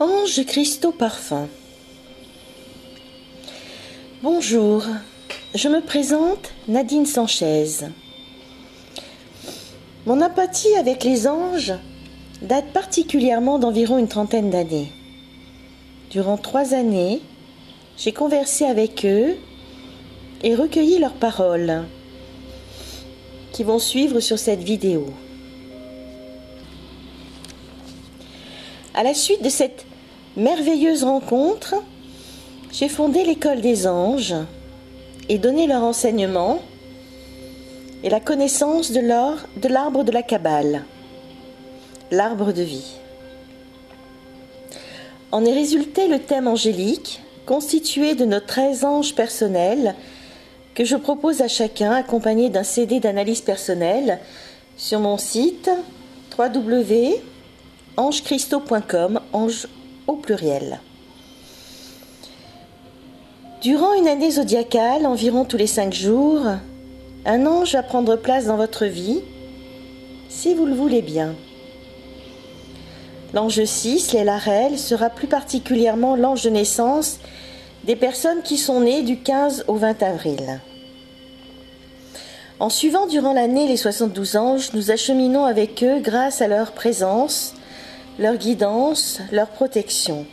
Ange Cristaux Parfum. Bonjour, je me présente Nadine Sanchez. Mon empathie avec les anges date particulièrement d'environ une trentaine d'années. Durant 3 années, j'ai conversé avec eux et recueilli leurs paroles qui vont suivre sur cette vidéo. À la suite de cette merveilleuse rencontre, j'ai fondé l'école des anges et donné leur enseignement et la connaissance de l'arbre de la Kabbale, l'arbre de vie. En est résulté le thème angélique constitué de nos 13 anges personnels que je propose à chacun accompagné d'un CD d'analyse personnelle sur mon site www.angecristaux.com, ange au pluriel. Durant une année zodiacale, environ tous les 5 jours, un ange va prendre place dans votre vie, si vous le voulez bien. L'ange 6, l'Elarel, sera plus particulièrement l'ange de naissance des personnes qui sont nées du 15 au 20 avril. En suivant durant l'année les 72 anges, nous acheminons avec eux grâce à leur présence, leur guidance, leur protection.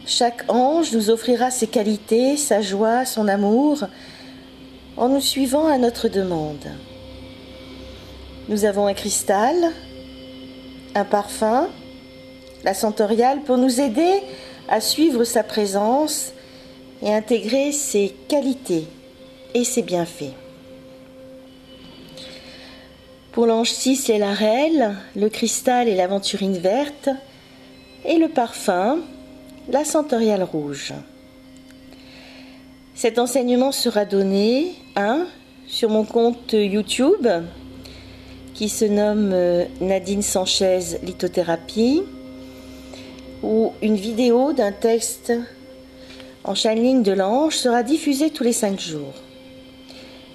Chaque ange nous offrira ses qualités, sa joie, son amour, en nous suivant à notre demande. Nous avons un cristal, un parfum, la centauriale pour nous aider à suivre sa présence et intégrer ses qualités et ses bienfaits. Pour l'ange 6, l'Elarel, le cristal et l'aventurine verte, et le parfum, la centauriale rouge. Cet enseignement sera donné, sur mon compte YouTube, qui se nomme Nadine Sanchez Lithothérapie, où une vidéo d'un texte en channeling de l'ange sera diffusée tous les 5 jours.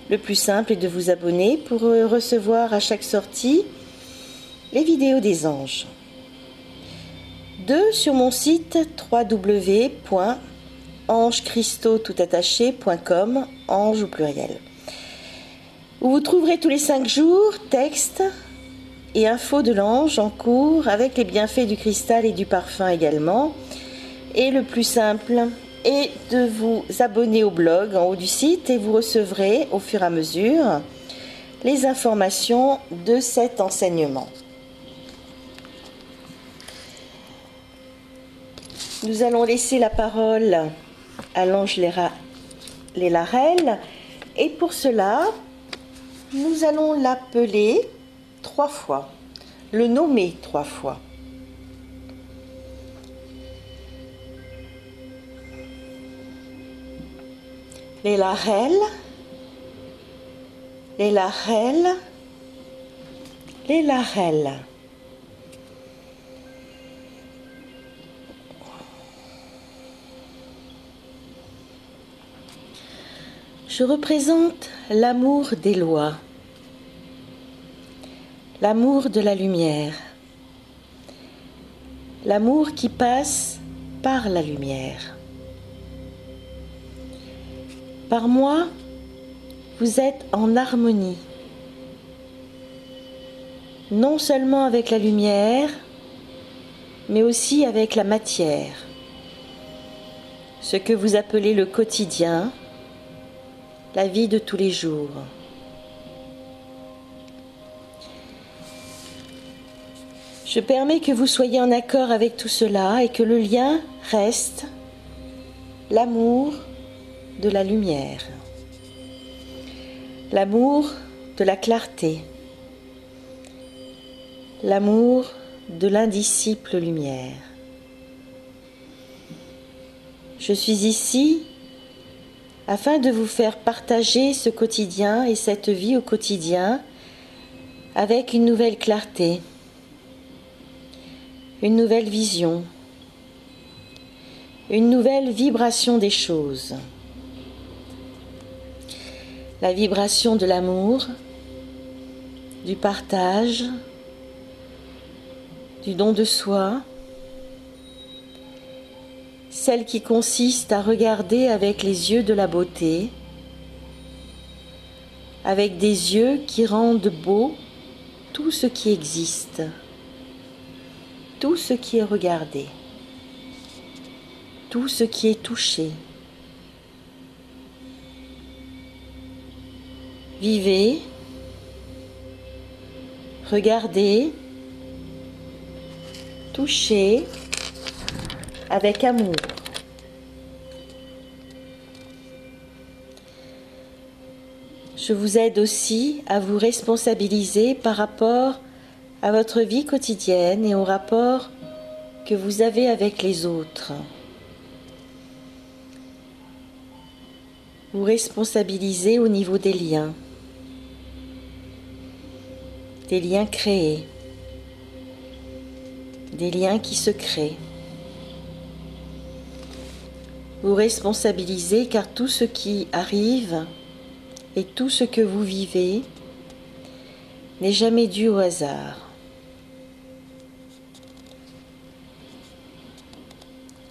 Le plus simple est de vous abonner pour recevoir à chaque sortie les vidéos des anges. 2 sur mon site www.angecristaux.com, ange au pluriel, où vous trouverez tous les 5 jours textes et infos de l'ange en cours avec les bienfaits du cristal et du parfum également. Et le plus simple est de vous abonner au blog en haut du site et vous recevrez au fur et à mesure les informations de cet enseignement. Nous allons laisser la parole à l'ange l'Elarel et pour cela, nous allons l'appeler 3 fois, le nommer 3 fois. L'Elarel, l'Elarel, l'Elarel. Je représente l'amour des lois, l'amour de la lumière, l'amour qui passe par la lumière. Par moi, vous êtes en harmonie, non seulement avec la lumière, mais aussi avec la matière, ce que vous appelez le quotidien, la vie de tous les jours. Je permets que vous soyez en accord avec tout cela et que le lien reste l'amour de la lumière, l'amour de la clarté, l'amour de l'indicible lumière. Je suis ici afin de vous faire partager ce quotidien et cette vie au quotidien avec une nouvelle clarté, une nouvelle vision, une nouvelle vibration des choses. La vibration de l'amour, du partage, du don de soi, celle qui consiste à regarder avec les yeux de la beauté, avec des yeux qui rendent beau tout ce qui existe, tout ce qui est regardé, tout ce qui est touché. Vivez, regardez, touchez avec amour. Je vous aide aussi à vous responsabiliser par rapport à votre vie quotidienne et au rapport que vous avez avec les autres. Vous responsabilisez au niveau des liens créés, des liens qui se créent. Vous responsabilisez car tout ce qui arrive et tout ce que vous vivez n'est jamais dû au hasard.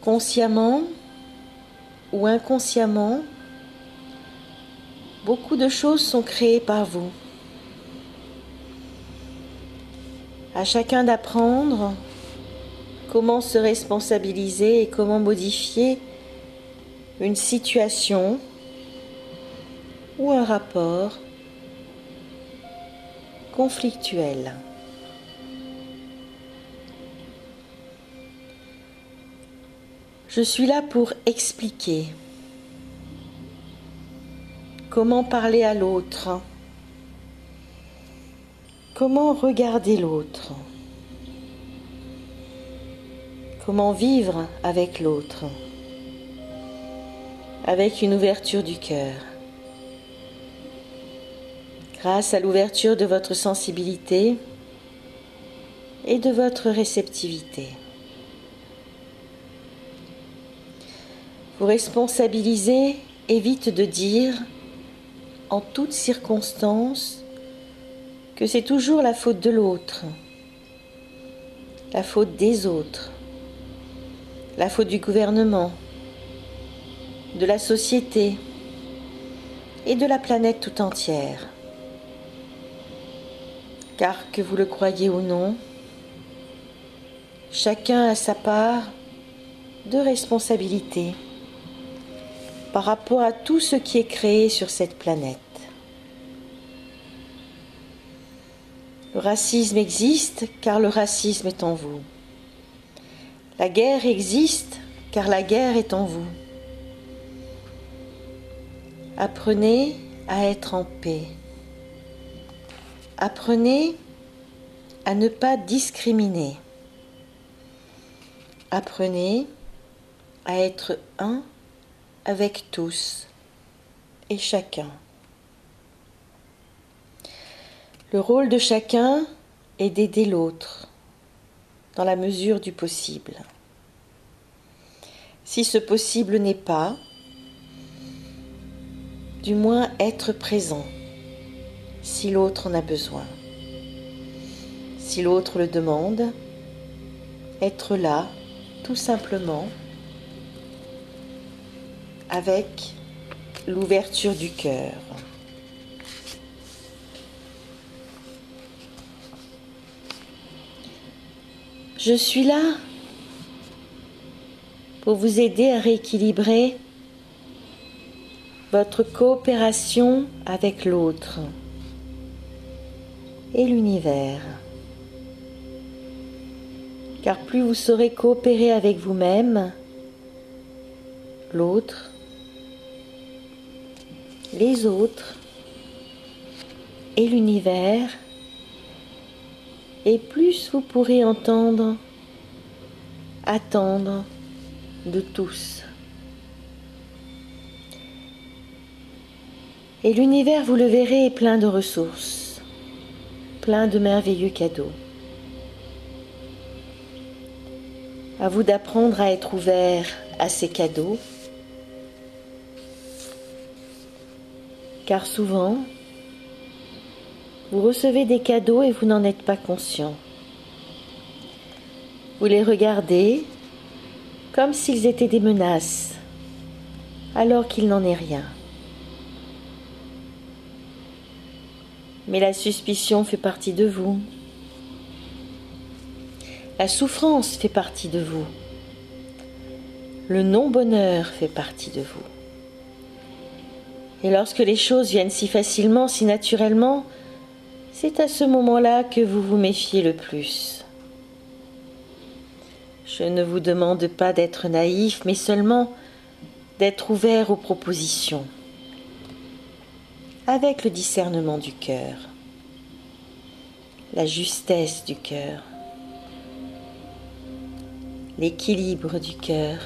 Consciemment ou inconsciemment, beaucoup de choses sont créées par vous. À chacun d'apprendre comment se responsabiliser et comment modifier une situation ou un rapport conflictuel. Je suis là pour expliquer comment parler à l'autre, comment regarder l'autre, comment vivre avec l'autre, avec une ouverture du cœur. Grâce à l'ouverture de votre sensibilité et de votre réceptivité. Vous responsabilisez évite de dire en toutes circonstances que c'est toujours la faute de l'autre, la faute des autres, la faute du gouvernement, de la société et de la planète tout entière. Car que vous le croyez ou non, chacun a sa part de responsabilité par rapport à tout ce qui est créé sur cette planète. Le racisme existe car le racisme est en vous. La guerre existe car la guerre est en vous. Apprenez à être en paix. Apprenez à ne pas discriminer. Apprenez à être un avec tous et chacun. Le rôle de chacun est d'aider l'autre dans la mesure du possible. Si ce possible n'est pas, du moins être présent si l'autre en a besoin. Si l'autre le demande, être là, tout simplement, avec l'ouverture du cœur. Je suis là pour vous aider à rééquilibrer votre coopération avec l'autre et l'univers. Car plus vous saurez coopérer avec vous-même, l'autre, les autres et l'univers, et plus vous pourrez entendre, attendre de tous. Et l'univers, vous le verrez, est plein de ressources, plein de merveilleux cadeaux. À vous d'apprendre à être ouvert à ces cadeaux, car souvent, vous recevez des cadeaux et vous n'en êtes pas conscient. Vous les regardez comme s'ils étaient des menaces, alors qu'il n'en est rien. Mais la suspicion fait partie de vous. La souffrance fait partie de vous. Le non-bonheur fait partie de vous. Et lorsque les choses viennent si facilement, si naturellement, c'est à ce moment-là que vous vous méfiez le plus. Je ne vous demande pas d'être naïf, mais seulement d'être ouvert aux propositions, avec le discernement du cœur, la justesse du cœur, l'équilibre du cœur,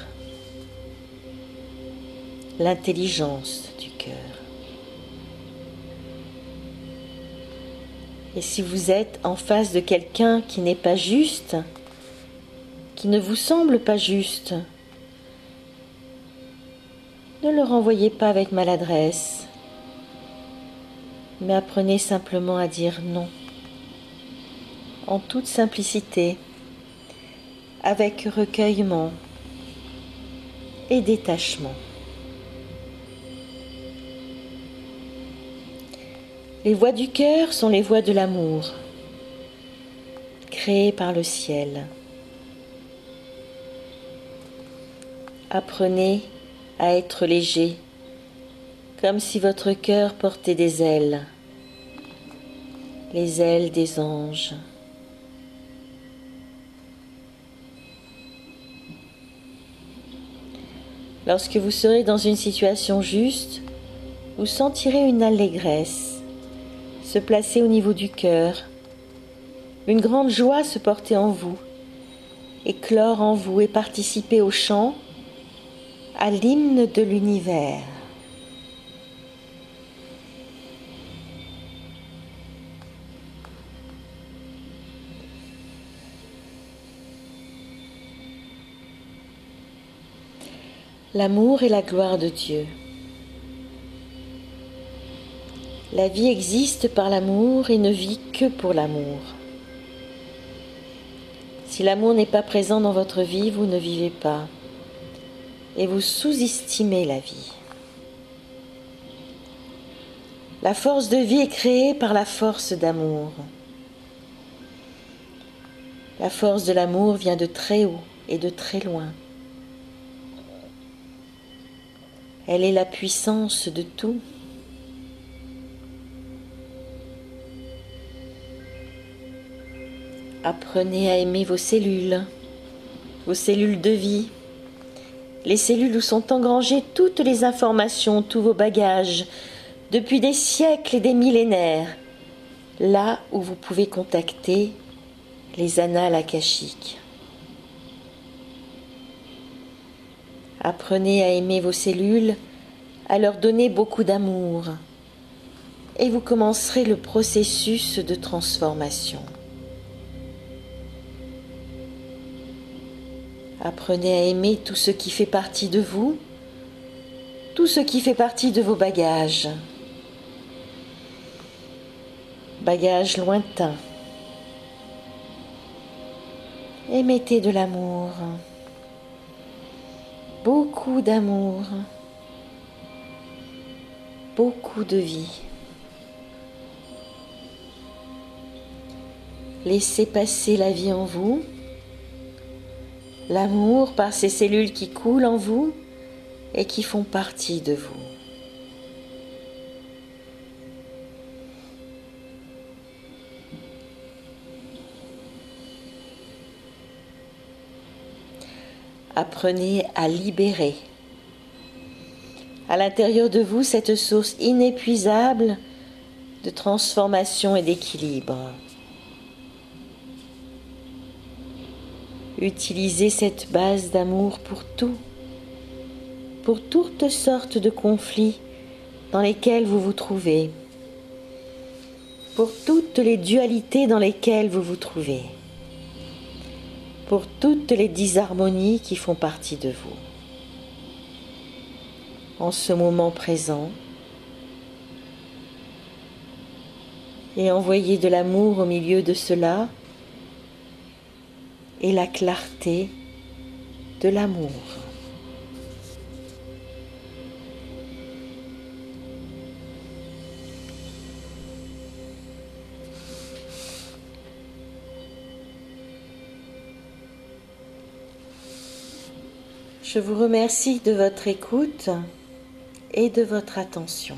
l'intelligence du cœur. Et si vous êtes en face de quelqu'un qui n'est pas juste, qui ne vous semble pas juste, ne le renvoyez pas avec maladresse, mais apprenez simplement à dire non, en toute simplicité, avec recueillement et détachement. Les voies du cœur sont les voies de l'amour, créées par le ciel. Apprenez à être léger, comme si votre cœur portait des ailes, les ailes des anges. Lorsque vous serez dans une situation juste, vous sentirez une allégresse se placer au niveau du cœur, une grande joie se porter en vous, éclore en vous et participer au chant, à l'hymne de l'univers. L'amour est la gloire de Dieu. La vie existe par l'amour et ne vit que pour l'amour. Si l'amour n'est pas présent dans votre vie, vous ne vivez pas et vous sous-estimez la vie. La force de vie est créée par la force d'amour. La force de l'amour vient de très haut et de très loin. Elle est la puissance de tout. Apprenez à aimer vos cellules de vie, les cellules où sont engrangées toutes les informations, tous vos bagages, depuis des siècles et des millénaires, là où vous pouvez contacter les annales akashiques. Apprenez à aimer vos cellules, à leur donner beaucoup d'amour, et vous commencerez le processus de transformation. Apprenez à aimer tout ce qui fait partie de vous, tout ce qui fait partie de vos bagages. Bagages lointains. Et mettez de l'amour. Beaucoup d'amour. Beaucoup de vie. Laissez passer la vie en vous. L'amour par ces cellules qui coulent en vous et qui font partie de vous. Apprenez à libérer à l'intérieur de vous cette source inépuisable de transformation et d'équilibre. Utilisez cette base d'amour pour tout, pour toutes sortes de conflits dans lesquels vous vous trouvez, pour toutes les dualités dans lesquelles vous vous trouvez, pour toutes les disharmonies qui font partie de vous. En ce moment présent, et envoyez de l'amour au milieu de cela, et la clarté de l'amour. Je vous remercie de votre écoute et de votre attention.